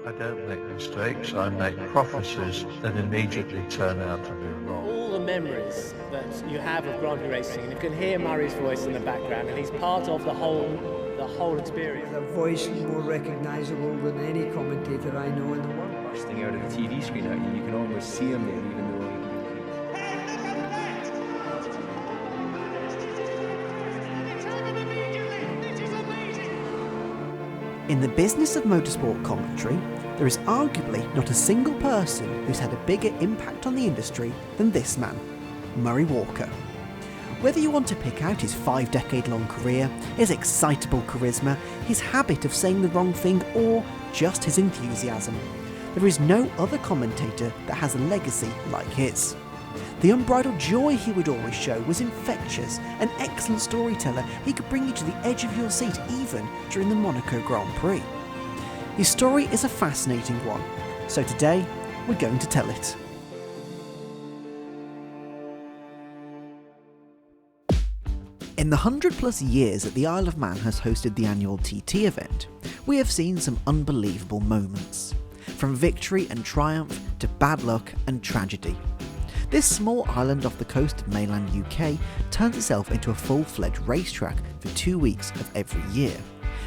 I don't make mistakes, I make prophecies that immediately turn out to be wrong. All the memories that you have of Grand Prix racing, and you can hear Murray's voice in the background, and he's part of the whole experience. A voice more recognisable than any commentator I know in the world. Bursting out of the TV screen at you, you can almost see him there, even though. In the business of motorsport commentary, there is arguably not a single person who's had a bigger impact on the industry than this man, Murray Walker. Whether you want to pick out his 5-decade-long career, his excitable charisma, his habit of saying the wrong thing, or just his enthusiasm, there is no other commentator that has a legacy like his. The unbridled joy he would always show was infectious, an excellent storyteller. He could bring you to the edge of your seat even during the Monaco Grand Prix. His story is a fascinating one, so today we're going to tell it. In the 100+ years that the Isle of Man has hosted the annual TT event, we have seen some unbelievable moments. From victory and triumph to bad luck and tragedy. This small island off the coast of mainland UK turns itself into a full-fledged racetrack for 2 weeks of every year.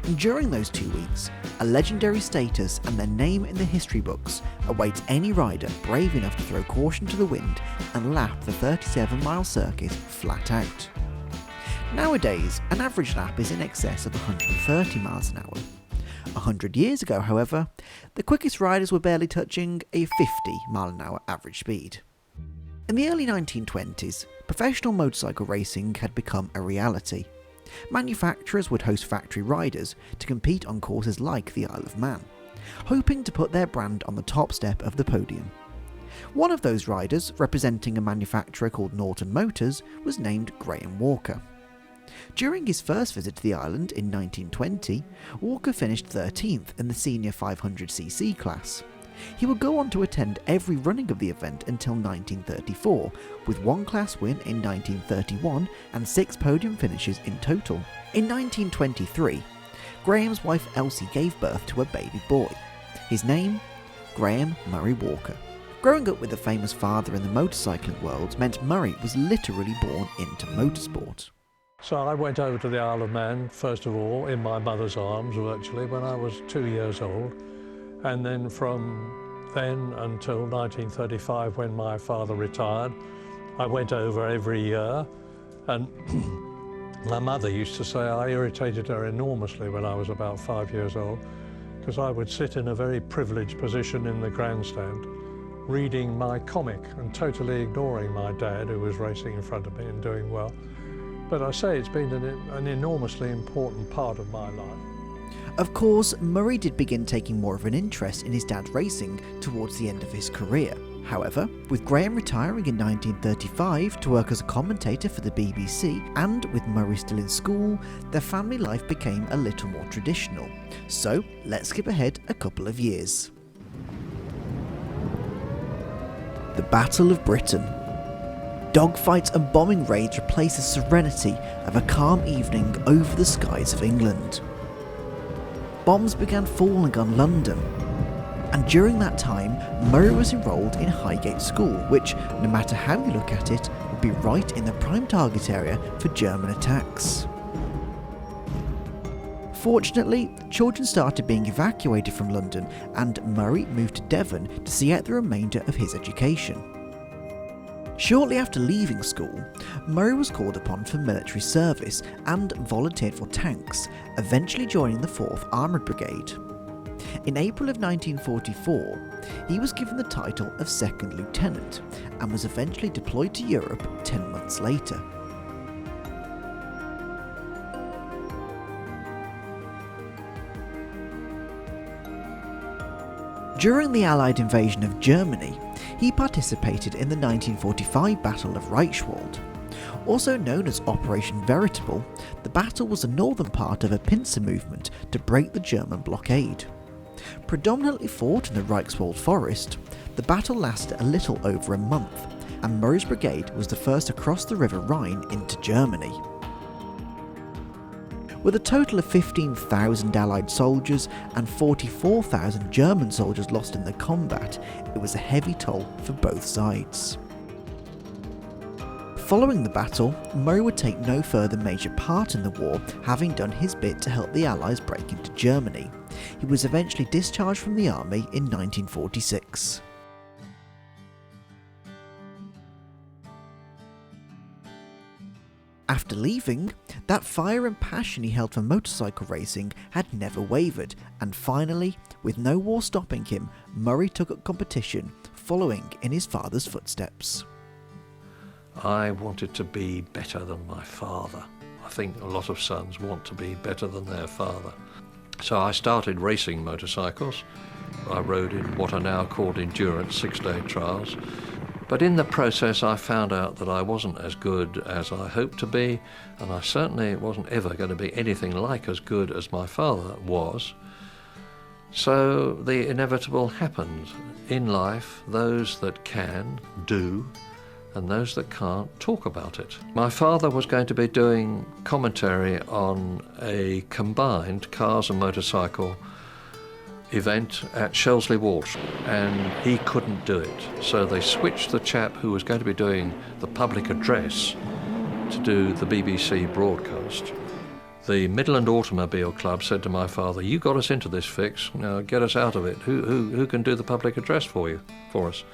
And during those 2 weeks, a legendary status and their name in the history books awaits any rider brave enough to throw caution to the wind and lap the 37-mile circuit flat out. Nowadays, an average lap is in excess of 130 miles an hour. 100 years ago, however, the quickest riders were barely touching a 50-mile-an-hour average speed. In the early 1920s, professional motorcycle racing had become a reality. Manufacturers would host factory riders to compete on courses like the Isle of Man, hoping to put their brand on the top step of the podium. One of those riders, representing a manufacturer called Norton Motors, was named Graham Walker. During his first visit to the island in 1920, Walker finished 13th in the senior 500cc class. He would go on to attend every running of the event until 1934, with one class win in 1931 and 6 podium finishes in total. In 1923, Graham's wife Elsie gave birth to a baby boy. His name? Graham Murray Walker. Growing up with a famous father in the motorcycling world meant Murray was literally born into motorsport. So I went over to the Isle of Man, first of all, in my mother's arms, virtually, when I was 2 years old. And then from then until 1935, when my father retired, I went over every year. And my mother used to say I irritated her enormously when I was about 5 years old, because I would sit in a very privileged position in the grandstand, reading my comic and totally ignoring my dad, who was racing in front of me and doing well. But I say it's been an enormously important part of my life. Of course, Murray did begin taking more of an interest in his dad's racing towards the end of his career. However, with Graham retiring in 1935 to work as a commentator for the BBC, and with Murray still in school, their family life became a little more traditional. So, let's skip ahead a couple of years. The Battle of Britain. Dogfights and bombing raids replace the serenity of a calm evening over the skies of England. Bombs began falling on London, and during that time, Murray was enrolled in Highgate School, which, no matter how you look at it, would be right in the prime target area for German attacks. Fortunately, children started being evacuated from London, and Murray moved to Devon to see out the remainder of his education. Shortly after leaving school, Murray was called upon for military service and volunteered for tanks, eventually joining the 4th Armoured Brigade. In April of 1944, he was given the title of 2nd Lieutenant and was eventually deployed to Europe 10 months later. During the Allied invasion of Germany, he participated in the 1945 Battle of Reichswald. Also known as Operation Veritable, the battle was the northern part of a pincer movement to break the German blockade. Predominantly fought in the Reichswald forest, the battle lasted a little over a month, and Murray's brigade was the first to cross the River Rhine into Germany. With a total of 15,000 Allied soldiers and 44,000 German soldiers lost in the combat, it was a heavy toll for both sides. Following the battle, Murray would take no further major part in the war, having done his bit to help the Allies break into Germany. He was eventually discharged from the army in 1946. After leaving, that fire and passion he held for motorcycle racing had never wavered, and finally, with no war stopping him, Murray took up competition, following in his father's footsteps. I wanted to be better than my father. I think a lot of sons want to be better than their father. So I started racing motorcycles. I rode in what are now called endurance 6-day trials. But in the process I found out that I wasn't as good as I hoped to be, and I certainly wasn't ever going to be anything like as good as my father was. So the inevitable happened. In life, those that can, do, and those that can't, talk about it. My father was going to be doing commentary on a combined cars and motorcycle event at Shelsley Walsh, and he couldn't do it. So they switched the chap who was going to be doing the public address to do the BBC broadcast. The Midland Automobile Club said to my father, "You got us into this fix, now get us out of it. Who can do the public address for us?"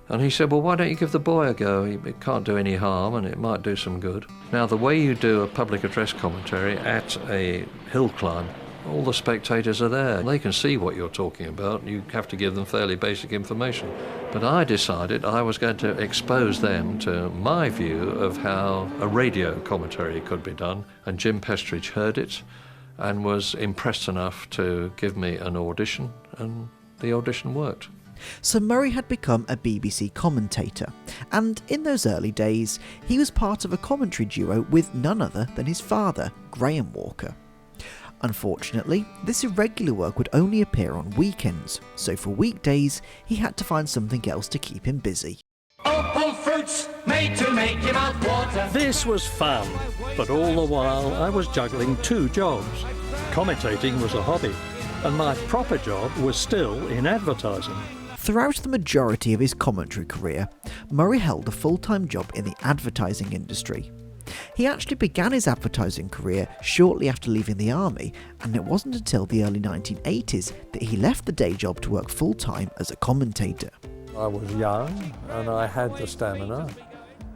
And he said, "Well, why don't you give the boy a go? It can't do any harm and it might do some good." Now, the way you do a public address commentary at a hill climb, all the spectators are there. They can see what you're talking about. You have to give them fairly basic information. But I decided I was going to expose them to my view of how a radio commentary could be done. And Jim Pestridge heard it and was impressed enough to give me an audition, and the audition worked. So Murray had become a BBC commentator, and in those early days, he was part of a commentary duo with none other than his father, Graham Walker. Unfortunately, this irregular work would only appear on weekends, so for weekdays, he had to find something else to keep him busy. Opal fruits made to make your mouth water. This was fun, but all the while I was juggling 2 jobs. Commentating was a hobby, and my proper job was still in advertising. Throughout the majority of his commentary career, Murray held a full-time job in the advertising industry. He actually began his advertising career shortly after leaving the army, and it wasn't until the early 1980s that he left the day job to work full-time as a commentator. I was young and I had the stamina,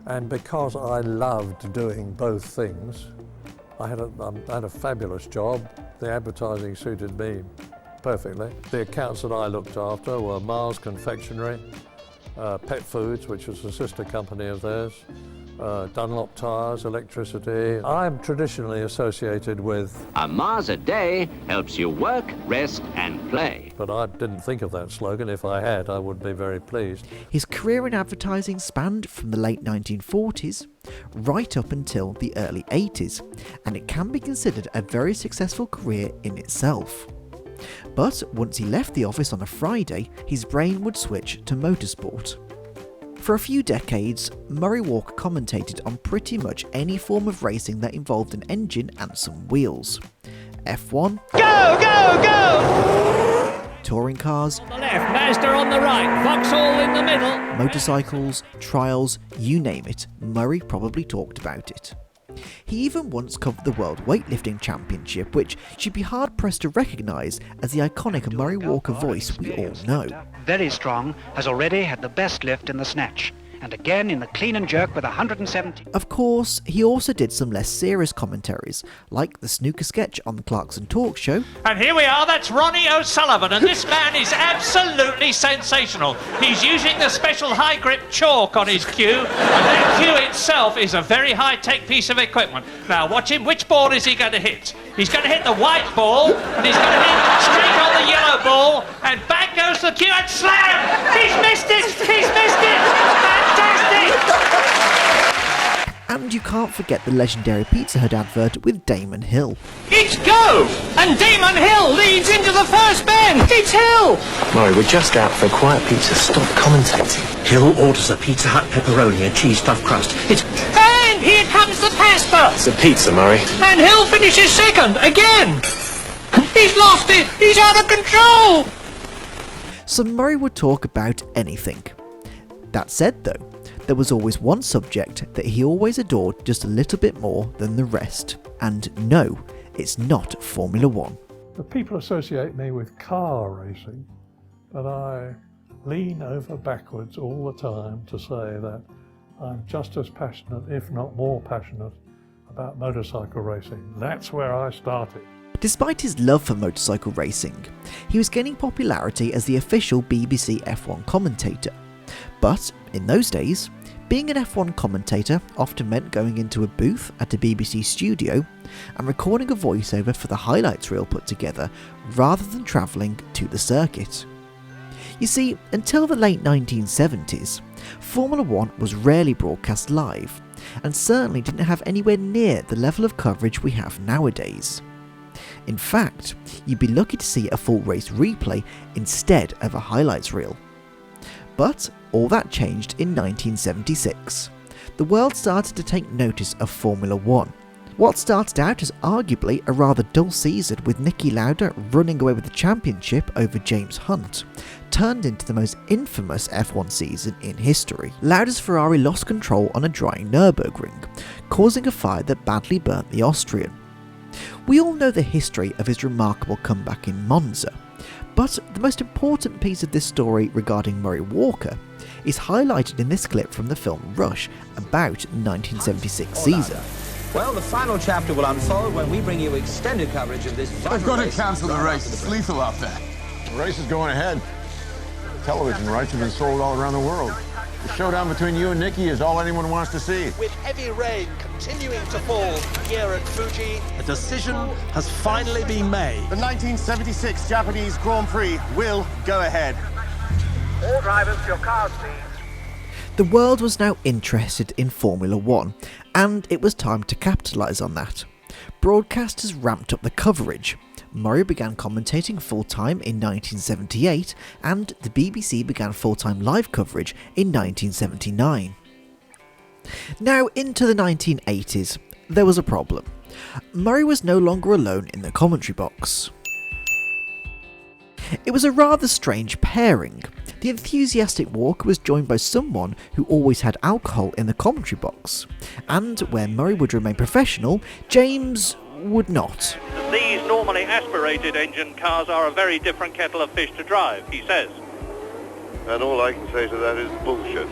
and because I loved doing both things, I had a fabulous job. The advertising suited me perfectly. The accounts that I looked after were Mars Confectionery, Pet Foods, which was a sister company of theirs, Dunlop Tires, electricity. I'm traditionally associated with a Mars a day helps you work, rest and play. But I didn't think of that slogan. If I had, I would be very pleased. His career in advertising spanned from the late 1940s right up until the early 80s, and it can be considered a very successful career in itself. But once he left the office on a Friday, his brain would switch to motorsport. For a few decades, Murray Walker commentated on pretty much any form of racing that involved an engine and some wheels. F1, Go, go, go! touring cars, On the left, Mazda on the right, Vauxhall in the middle. motorcycles, trials, you name it, Murray probably talked about it. He even once covered the World Weightlifting Championship, which you'd be hard-pressed to recognise as the iconic Murray Walker voice we all know. Very strong, has already had the best lift in the snatch, and again in the clean and jerk with 170. Of course, he also did some less serious commentaries, like the snooker sketch on the Clarkson Talk Show. And here we are, that's Ronnie O'Sullivan, and this man is absolutely sensational. He's using the special high-grip chalk on his cue, and that cue itself is a very high-tech piece of equipment. Now, watch him. Which ball is he going to hit? He's going to hit the white ball, and he's going to hit straight on the yellow ball, and back goes the cue, and slam! He's missed it! He's missed it! Fantastic! And you can't forget the legendary Pizza Hut advert with Damon Hill. It's go! And Damon Hill leads into the first bend! It's Hill! Murray, we're just out for a quiet pizza. Stop commentating. Hill orders a Pizza Hut pepperoni and cheese stuffed crust. It's... And here comes the pan! Jasper! It's a pizza, Murray. And Hill finishes second, again! He's lost it! He's out of control! So Murray would talk about anything. That said though, there was always one subject that he always adored just a little bit more than the rest. And no, it's not Formula One. The people associate me with car racing, but I lean over backwards all the time to say that I'm just as passionate, if not more passionate, about motorcycle racing. That's where I started. Despite his love for motorcycle racing, he was gaining popularity as the official BBC F1 commentator. But in those days, being an F1 commentator often meant going into a booth at a BBC studio and recording a voiceover for the highlights reel put together rather than travelling to the circuit. You see, until the late 1970s, Formula One was rarely broadcast live and certainly didn't have anywhere near the level of coverage we have nowadays. In fact, you'd be lucky to see a full race replay instead of a highlights reel. But all that changed in 1976. The world started to take notice of Formula One. What started out as arguably a rather dull season with Niki Lauda running away with the championship over James Hunt turned into the most infamous F1 season in history. Lauda's Ferrari lost control on a dry Nürburgring, causing a fire that badly burnt the Austrian. We all know the history of his remarkable comeback in Monza, but the most important piece of this story regarding Murray Walker is highlighted in this clip from the film Rush about the 1976 season. Well, the final chapter will unfold when we bring you extended coverage of this vital race. I've got to cancel the race. It's lethal out there. The race is going ahead. Television rights have been sold all around the world. The showdown between you and Niki is all anyone wants to see. With heavy rain continuing to fall here at Fuji, a decision has finally been made. The 1976 Japanese Grand Prix will go ahead. All drivers, your cars, please. The world was now interested in Formula One, and it was time to capitalise on that. Broadcasters ramped up the coverage. Murray began commentating full-time in 1978, and the BBC began full-time live coverage in 1979. Now into the 1980s, there was a problem. Murray was no longer alone in the commentary box. It was a rather strange pairing. The enthusiastic Walker was joined by someone who always had alcohol in the commentary box, and where Murray would remain professional, James would not. These normally aspirated engine cars are a very different kettle of fish to drive, he says. And all I can say to that is bullshit.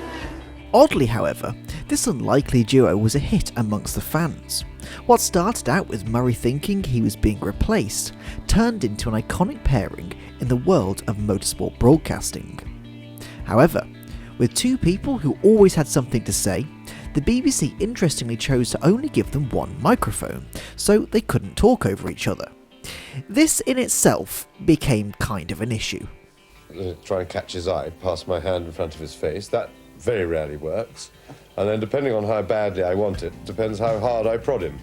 Oddly, however, this unlikely duo was a hit amongst the fans. What started out with Murray thinking he was being replaced turned into an iconic pairing in the world of motorsport broadcasting. However, with two people who always had something to say, the BBC interestingly chose to only give them one microphone, so they couldn't talk over each other. This in itself became kind of an issue. Try and catch his eye, pass my hand in front of his face. That very rarely works. And then depending on how badly I want it, depends how hard I prod him,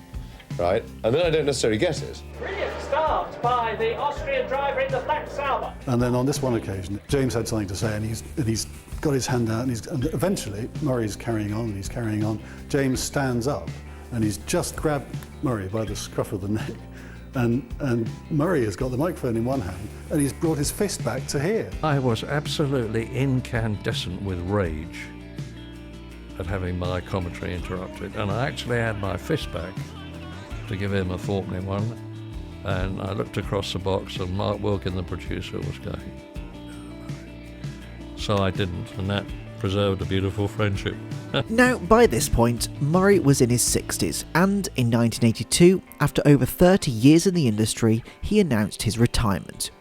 right? And then I don't necessarily get it. Brilliant start by the Austrian driver in the black Sauber. And then on this one occasion, James had something to say, and he's got his hand out, and eventually Murray's carrying on, and he's carrying on. James stands up, and he's just grabbed Murray by the scruff of the neck, and Murray has got the microphone in one hand, and he's brought his fist back to here. I was absolutely incandescent with rage at having my commentary interrupted, and I actually had my fist back to give him a fourpenny one, and I looked across the box and Mark Wilkin, the producer, was going. So I didn't, and that preserved a beautiful friendship. Now, by this point, Murray was in his 60s, and in 1982, after over 30 years in the industry, he announced his retirement.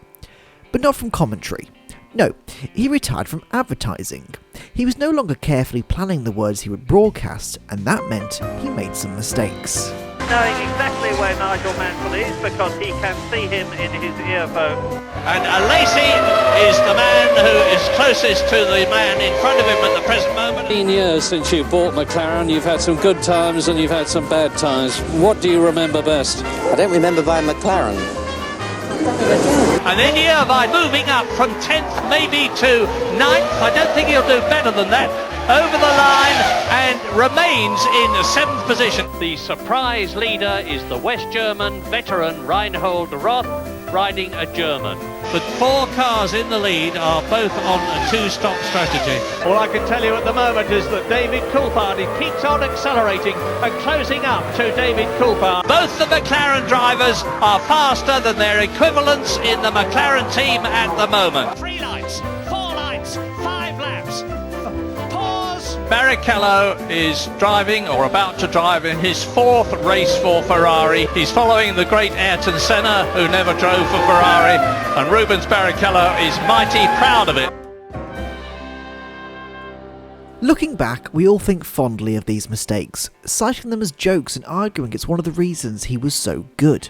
But not from commentary. No, he retired from advertising. He was no longer carefully planning the words he would broadcast, and that meant he made some mistakes. Knowing exactly where Nigel Mansell is because he can see him in his earphone. And Lacey is the man who is closest to the man in front of him at the present moment. 15 years since you bought McLaren, you've had some good times and you've had some bad times. What do you remember best? I don't remember buying McLaren. And then Irvine moving up from 10th maybe to 9th. I don't think he'll do better than that. over the line and remains in 7th position. The surprise leader is the West German veteran Reinhold Roth, riding a German. The 4 cars in the lead are both on a 2-stop strategy. All I can tell you at the moment is that David Coulthard keeps on accelerating and closing up to David Coulthard. Both the McLaren drivers are faster than their equivalents in the McLaren team at the moment. 3 lights, 4 lights, 5 laps. Pause. Barrichello is driving, or about to drive, in his 4th race for Ferrari. He's following the great Ayrton Senna, who never drove for Ferrari, and Rubens Barrichello is mighty proud of it. Looking back, we all think fondly of these mistakes, citing them as jokes and arguing it's one of the reasons he was so good.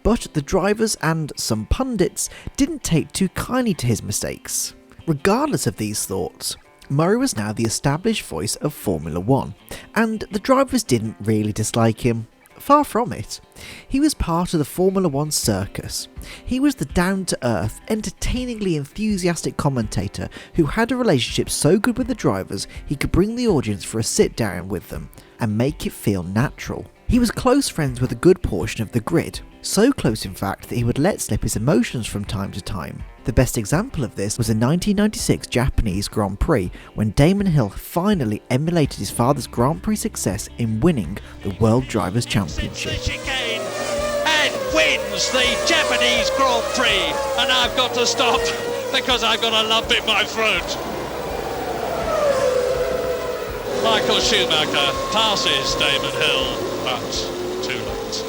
But the drivers and some pundits didn't take too kindly to his mistakes. Regardless of these thoughts, Murray was now the established voice of Formula 1, and the drivers didn't really dislike him. Far from it. He was part of the Formula 1 circus. He was the down-to-earth, entertainingly enthusiastic commentator who had a relationship so good with the drivers he could bring the audience for a sit-down with them and make it feel natural. He was close friends with a good portion of the grid, so close in fact that he would let slip his emotions from time to time. The best example of this was the 1996 Japanese Grand Prix, when Damon Hill finally emulated his father's Grand Prix success in winning the World Drivers' Championship. And wins the Japanese Grand Prix, and I've got to stop because I've got a lump in my throat. Michael Schumacher passes Damon Hill, but too late.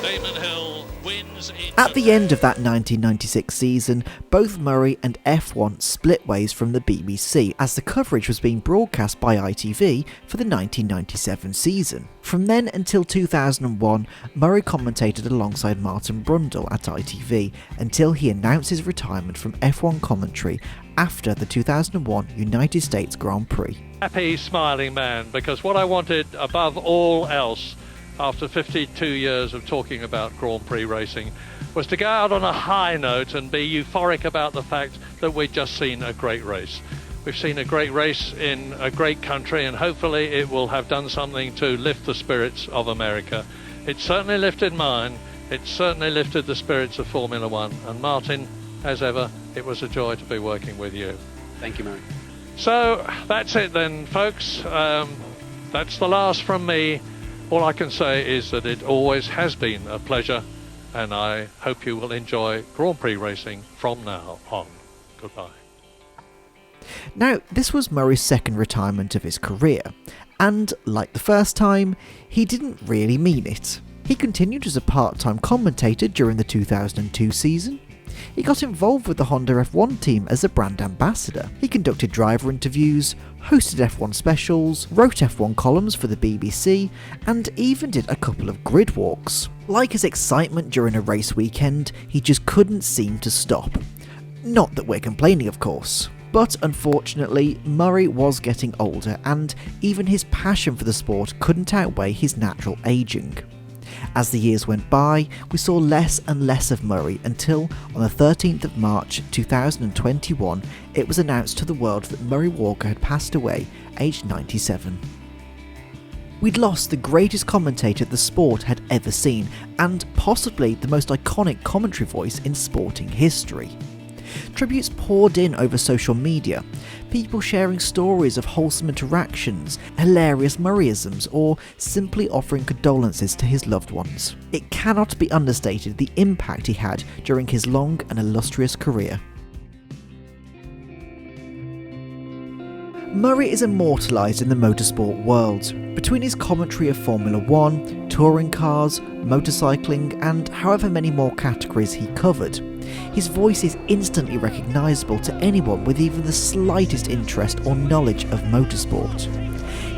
Damon Hill wins in... At the end of that 1996 season, both Murray and F1 split ways from the BBC as the coverage was being broadcast by ITV for the 1997 season. From then until 2001, Murray commentated alongside Martin Brundle at ITV until he announced his retirement from F1 commentary after the 2001 United States Grand Prix. Happy, smiling man, because what I wanted above all else after 52 years of talking about Grand Prix racing was to go out on a high note and be euphoric about the fact that we'd just seen a great race. We've seen a great race in a great country, and hopefully it will have done something to lift the spirits of America. It certainly lifted mine. It certainly lifted the spirits of Formula 1. And Martin, as ever, it was a joy to be working with you. Thank you, Murray. So that's it then, folks. That's the last from me. All I can say is that it always has been a pleasure, and I hope you will enjoy Grand Prix racing from now on. Goodbye. Now, this was Murray's second retirement of his career, and like the first time, he didn't really mean it. He continued as a part-time commentator during the 2002 season. He got involved with the Honda F1 team as a brand ambassador. He conducted driver interviews, hosted F1 specials, wrote F1 columns for the BBC, and even did a couple of grid walks. Like his excitement during a race weekend, he just couldn't seem to stop. Not that we're complaining, of course. But unfortunately, Murray was getting older, and even his passion for the sport couldn't outweigh his natural ageing. As the years went by, we saw less and less of Murray until, on the 13th of March 2021, it was announced to the world that Murray Walker had passed away, aged 97. We'd lost the greatest commentator the sport had ever seen, and possibly the most iconic commentary voice in sporting history. Tributes poured in over social media, people sharing stories of wholesome interactions, hilarious Murrayisms, or simply offering condolences to his loved ones. It cannot be understated the impact he had during his long and illustrious career. Murray is immortalised in the motorsport world. Between his commentary of Formula 1, touring cars, motorcycling, and however many more categories he covered, his voice is instantly recognisable to anyone with even the slightest interest or knowledge of motorsport.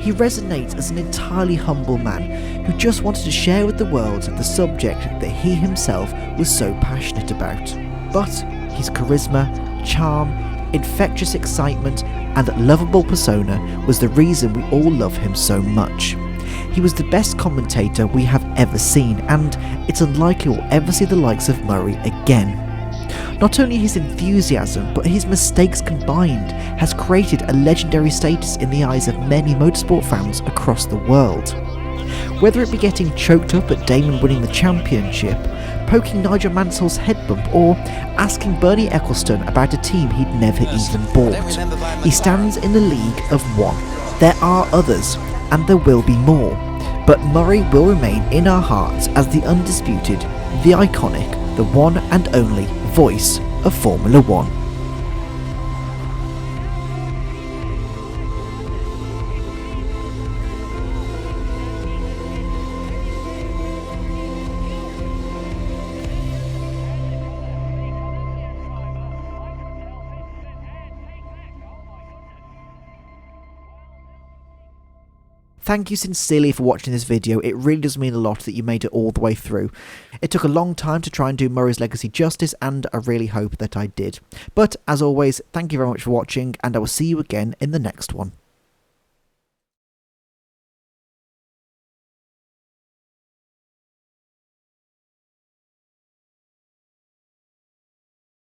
He resonates as an entirely humble man who just wanted to share with the world the subject that he himself was so passionate about. But his charisma, charm, infectious excitement, and lovable persona was the reason we all love him so much. He was the best commentator we have ever seen, and it's unlikely we'll ever see the likes of Murray again. Not only his enthusiasm, but his mistakes combined has created a legendary status in the eyes of many motorsport fans across the world. Whether it be getting choked up at Damon winning the championship, poking Nigel Mansell's head bump, or asking Bernie Ecclestone about a team he'd never even bought, he stands in the league of one. There are others, and there will be more, but Murray will remain in our hearts as the undisputed, the iconic, the one and only voice of Formula One. Thank you sincerely for watching this video. It really does mean a lot that you made it all the way through. It took a long time to try and do Murray's legacy justice, and I really hope that I did. But as always, thank you very much for watching, and I will see you again in the next one.